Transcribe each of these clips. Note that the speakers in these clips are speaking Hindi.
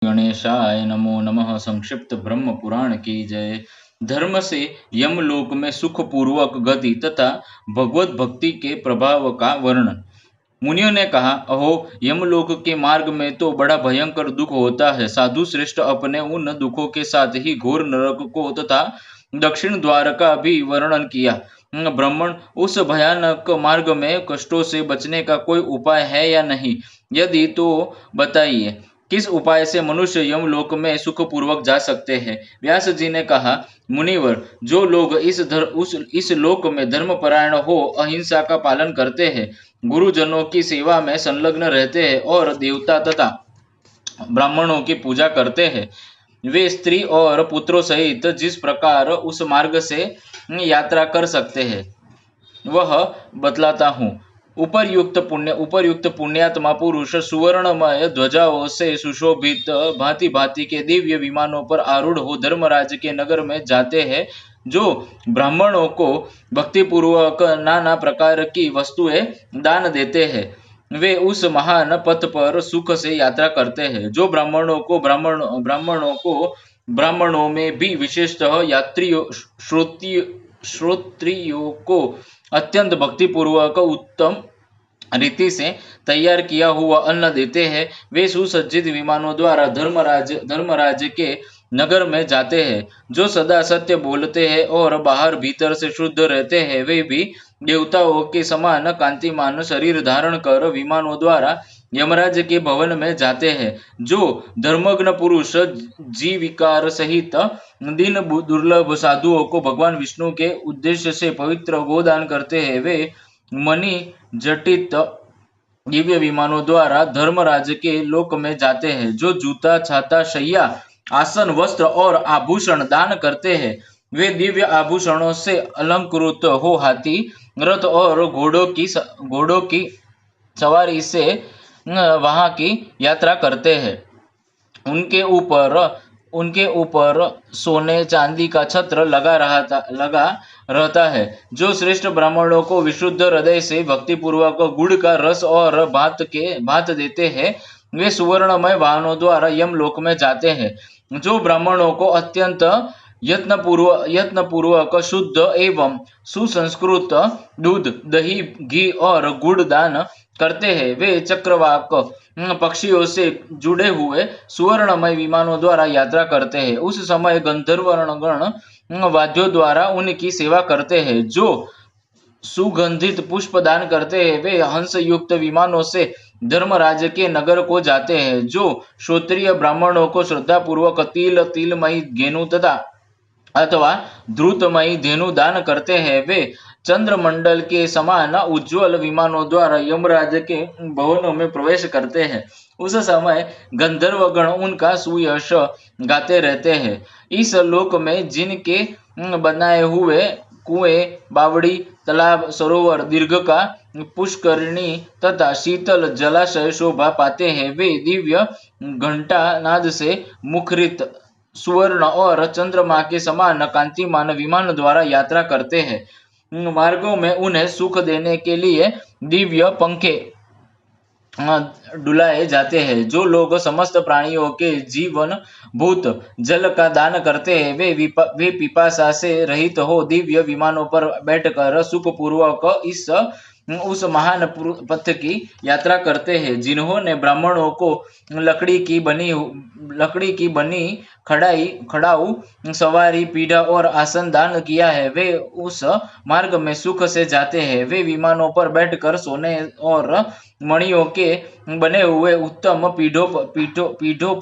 गणेशाय नमो नमः। संक्षिप्त ब्रह्म पुराण की जय। धर्म से यमलोक में सुख पूर्वक गति तथा भगवत भक्ति के प्रभाव का वर्णन। मुनियों ने कहा, अहो, यमलोक के मार्ग में तो बड़ा भयंकर दुख होता है। साधु श्रेष्ठ अपने उन दुखों के साथ ही घोर नरक को तथा दक्षिण द्वार का भी वर्णन किया। ब्राह्मण, उस भयानक मार्ग में कष्टों से बचने का कोई उपाय है या नहीं? यदि तो बताइए, किस उपाय से मनुष्य यमलोक में सुखपूर्वक जा सकते हैं? व्यास जी ने कहा, मुनिवर, जो लोग इस लोक में धर्मपरायण हो, अहिंसा का पालन करते हैं, गुरुजनों की सेवा में संलग्न रहते हैं और देवता तथा ब्राह्मणों की पूजा करते हैं, वे स्त्री और पुत्रों सहित जिस प्रकार उस मार्ग से यात्रा कर सकते हैं वह बतलाता हूँ। उपर्युक्त पुण्यात्मा पुरुष सुवर्णमय ध्वजाओं से सुशोभित भांति भांति के दिव्य विमानों पर आरूढ़ हो धर्मराज के नगर में जाते हैं, जो ब्राह्मणों को भक्तिपूर्वक नाना प्रकार की वस्तुएं दान देते हैं। वे उस महान पथ पर सुख से यात्रा करते हैं। जो ब्राह्मणों में भी विशेषतः यात्रियों श्रोत्रियों को अत्यंत भक्तिपूर्वक उत्तम रीति से तैयार किया हुआ अन्न देते हैं, वे सुसज्जित विमानों द्वारा धर्मराज के नगर में जाते हैं। जो सदा सत्य बोलते हैं और बाहर भीतर से शुद्ध रहते हैं, वे भी देवताओं के समान कांतिमान शरीर धारण कर विमानों द्वारा यमराज के भवन में जाते हैं। जो धर्मग्न पुरुष जीविकार सहित दीन दुर्लभ साधुओं को भगवान विष्णु के उद्देश्य से पवित्र गोदान करते हैं, वे मणि जटित दिव्य विमानों द्वारा धर्मराज के लोक में जाते हैं। जो जूता, छाता, शैया, आसन, वस्त्र और आभूषण दान करते हैं, वे दिव्य आभूषणों से अलंकृत हो हाथी, रथ और घोड़ों की सवारी से वहां की यात्रा करते हैं। उनके ऊपर सोने चांदी का छत्र लगा रहता है। जो श्रेष्ठ ब्राह्मणों को विशुद्ध हृदय से भक्तिपूर्वक गुड़ का रस और भात देते हैं, वे सुवर्णमय वाहनों द्वारा यमलोक में जाते हैं। जो ब्राह्मणों को अत्यंत यत्नपूर्वक शुद्ध एवं सुसंस्कृत दूध, दही, घी और गुड़ दान करते हैं, वे चक्रवाक पक्षियों से जुड़े हुए सुवर्णमय विमानों द्वारा यात्रा करते हैं। उस समय गंधर्वगण वाद्यों द्वारा उनकी सेवा करते हैं। जो सुगंधित पुष्प दान करते हैं, वे हंस युक्त विमानों से धर्मराज के नगर को जाते हैं। जो क्षत्रिय ब्राह्मणों को श्रद्धा पूर्वक तिलमयी धेनु अथवा द्रुतमयी धेनु दान करते हैं, वे चंद्रमंडल के समान उज्ज्वल विमानों द्वारा यमराज के भवनों में प्रवेश करते हैं। उस समय गंधर्वगण उनका सुयश गाते रहते हैं। इस लोक में जिनके बनाए हुए कुएं, बावड़ी, तालाब, सरोवर, दीर्घका, पुष्करिणी तथा शीतल जलाशय शोभा पाते हैं, वे दिव्य घंटा नाद से मुखरित सुवर्ण और चंद्रमा के समान कांतिमान विमान द्वारा यात्रा करते हैं। मार्गों में उन्हें सुख देने के लिए दिव्य पंखे डुलाए जाते हैं। जो लोग समस्त प्राणियों के जीवन भूत जल का दान करते हैं, वे पिपासा से रहित हो दिव्य विमानों पर बैठकर सुखपूर्वक उस महान पथ की यात्रा करते हैं। जिन्होंने ब्राह्मणों को लकड़ी की बनी खड़ाऊ सवारी, पीढ़ा और आसन दान किया है, वे उस मार्ग में सुख से जाते हैं। वे विमानों पर बैठकर सोने और मणियों के बने हुए उत्तम पीढ़ों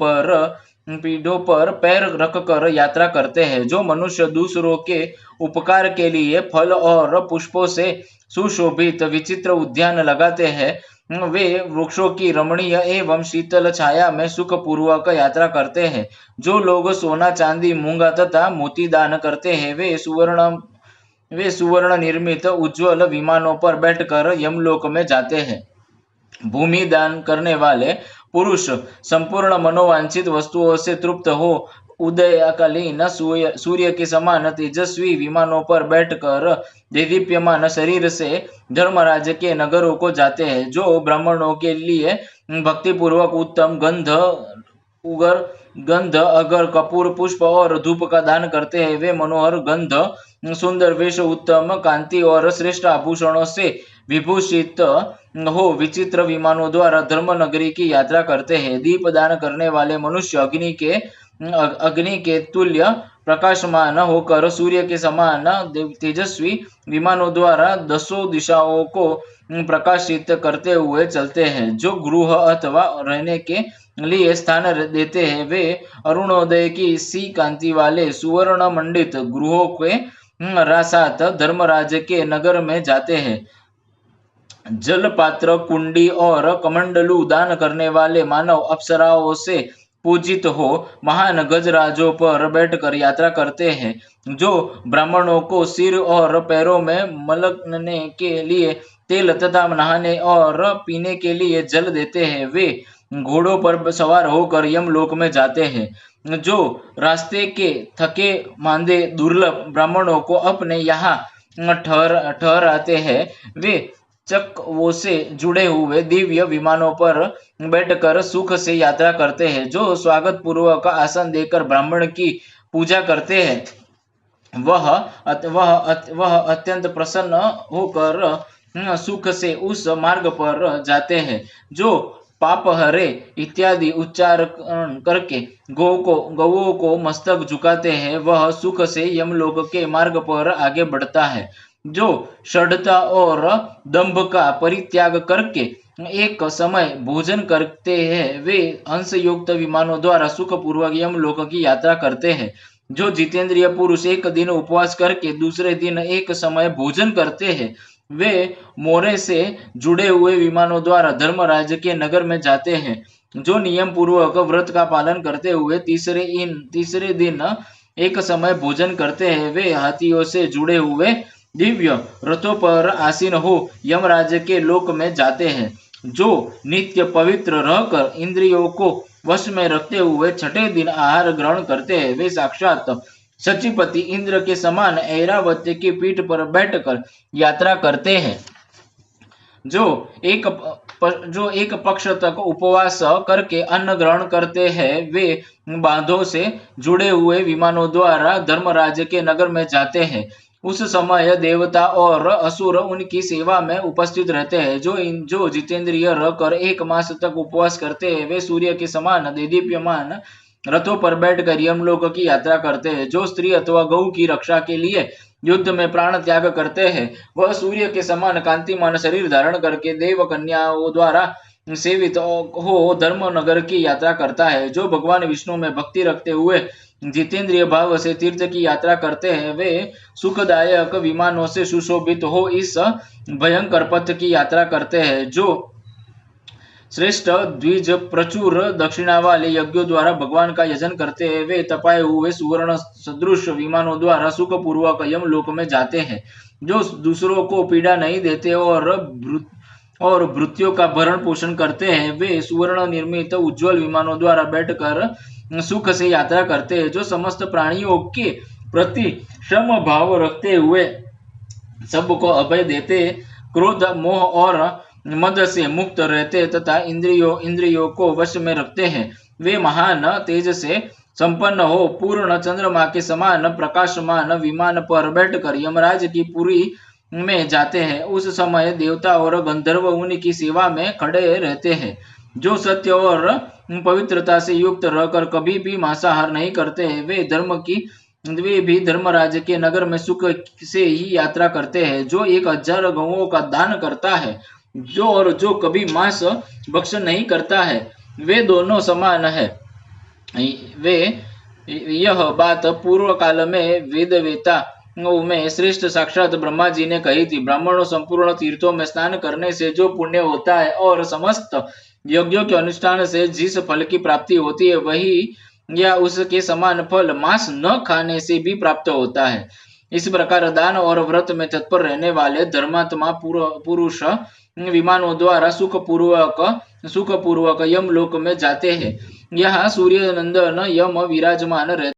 पर पैर रखकर यात्रा करते हैं। जो मनुष्य दूसरों के उपकार के लिए फल और पुष्पों से सुशोभित विचित्र उद्यान लगाते हैं, वे वृक्षों की रमणीय एवं शीतल छाया में सुखपूर्वक यात्रा करते हैं। जो लोग सोना, चांदी, मूंगा तथा मोती दान करते हैं, वे सुवर्ण निर्मित उज्ज्वल विमानों पर बैठकर यमलोक में जाते हैं। भूमि दान करने वाले पुरुष संपूर्ण मनोवांछित वस्तुओं से तृप्त हो उदयकालीन सूर्य के समान तेजस्वी विमानों पर बैठकर देदीप्यमान शरीर से धर्मराज के नगरों को जाते हैं। जो ब्राह्मणों के लिए भक्तिपूर्वक उगर गंध अगर कपूर पुष्प और धूप का दान करते हैं। वे मनोहर गंध सुंदर वेश उत्तम कांति और श्रेष्ठ आभूषणों से विभूषित हो विचित्र विमानों द्वारा धर्म नगरी की यात्रा करते हैं। दीप दान करने वाले मनुष्य अग्नि के तुल्य प्रकाशमान होकर सूर्य के समान तेजस्वी विमानों द्वारा दसों दिशाओं को प्रकाशित करते हुए चलते हैं। जो गृह अथवा रहने के लिए स्थान देते हैं वे अरुणोदय की सी कांति वाले सुवर्ण मंडित गृहों के साथ धर्मराज के नगर में जाते हैं। जल पात्र कुंडी और कमंडलू दान करने वाले मानव अप्सराओं से पूजित हो महान गजराजों पर बैठकर यात्रा करते हैं। जो ब्राह्मणों को सिर और पैरों में मलने के लिए तेल तथा नहाने और पीने के लिए जल देते हैं वे घोड़ों पर सवार होकर यमलोक में जाते हैं। जो रास्ते के थके मांदे दुर्लभ ब्राह्मणों को अपने यहाँ ठहराते हैं वे चक्रों से जुड़े हुए दिव्य विमानों पर बैठकर सुख से यात्रा करते हैं। जो स्वागत पूर्वक आसन देकर ब्राह्मण की पूजा करते हैं वह अत्यंत प्रसन्न होकर सुख से उस मार्ग पर जाते हैं। जो पाप हरे इत्यादि उच्चार करके गौओं को मस्तक झुकाते हैं वह सुख से यमलोक के मार्ग पर आगे बढ़ता है। जो षड्ढता और दंभ का परित्याग करके एक समय भोजन करते हैं वे हंस युक्त विमानों द्वारा सुख पूर्वक यमलोक की यात्रा करते हैं। जो जितेंद्रिय पुरुष एक दिन उपवास करके दूसरे दिन एक समय भोजन करते हैं वे मोरे से जुड़े हुए विमानों द्वारा धर्मराज के नगर में जाते हैं। जो नियम पूर्वक व्रत का पालन करते हुए तीसरे दिन एक समय भोजन करते हैं वे हाथियों से जुड़े हुए दिव्य रथों पर आसीन हो यमराज के लोक में जाते हैं। जो नित्य पवित्र रहकर इंद्रियों को वश में रखते हुए छठे दिन आहार ग्रहण करते हैं वे साक्षात सचिपति इंद्र के समान ऐरावत की पीठ पर बैठकर यात्रा करते हैं। जो एक पक्ष तक उपवास करके अन्न ग्रहण करते हैं वे बांधों से जुड़े हुए विमानों द्वारा धर्मराज के नगर में जाते हैं। उस समय देवता और असुर उनकी सेवा में उपस्थित रहते हैं। जो जितेंद्रिय रहकर एक मास तक उपवास करते हैं वे सूर्य के समान देदीप्यमान रथों पर बैठकर यमलोक की यात्रा करते हैं। जो स्त्री अथवा गौ की रक्षा के लिए युद्ध में प्राण त्याग करते हैं वह सूर्य के समान कांतिमान शरीर धारण करके देव कन्याओं द्वारा सेवित हो धर्म नगर की यात्रा करता है। जो भगवान विष्णु में भक्ति रखते हुए जितेंद्रिय भाव से तीर्थ की यात्रा करते हैं वे सुखदायक विमानों से सुशोभित हो इस भयंकर पथ की यात्रा करते हैं। जो श्रेष्ठ द्विज प्रचुर दक्षिणा वाले यज्ञों द्वारा भगवान का यजन करते हैं वे तपाए हुए सुवर्ण सदृश विमानों द्वारा सुख पूर्वक यमलोक में जाते हैं। जो दूसरों को पीड़ा नहीं देते और भृत्यों का भरण पोषण करते हैं वे सुवर्ण निर्मित उज्ज्वल विमानों द्वारा बैठकर सुख से यात्रा करते हैं। जो समस्त प्राणियों के प्रति सम भाव रखते हुए सबको अभय देते क्रोध मोह और मद से मुक्त रहते तथा इंद्रियों को वश में रखते हैं वे महान तेज से संपन्न हो पूर्ण चंद्रमा के समान प्रकाशमान विमान पर बैठकर यमराज की पुरी में जाते हैं। उस समय देवता और गंधर्व उनकी सेवा में खड़े रहते हैं। जो सत्य और पवित्रता से युक्त रहकर कभी भी मांसाहार नहीं करते हैं वे भी धर्मराज के नगर में सुख से ही यात्रा करते हैं। जो 1000 गौओं का दान करता है जो कभी मांस भक्षण नहीं करता है वे दोनों समान है। यह बात पूर्व काल में वेदवेता में श्रेष्ठ साक्षात ब्रह्मा जी ने कही थी। ब्राह्मणों संपूर्ण तीर्थों में स्नान करने से जो पुण्य होता है और समस्त यज्ञों के अनुष्ठान से जिस फल की प्राप्ति होती है वही या उसके समान फल मांस न खाने से भी प्राप्त होता है। इस प्रकार दान और व्रत में तत्पर रहने वाले धर्मात्मा पुरुष विमानों द्वारा सुख पूर्वक यमलोक में जाते हैं। यहाँ सूर्य नंदन यम विराजमान रहते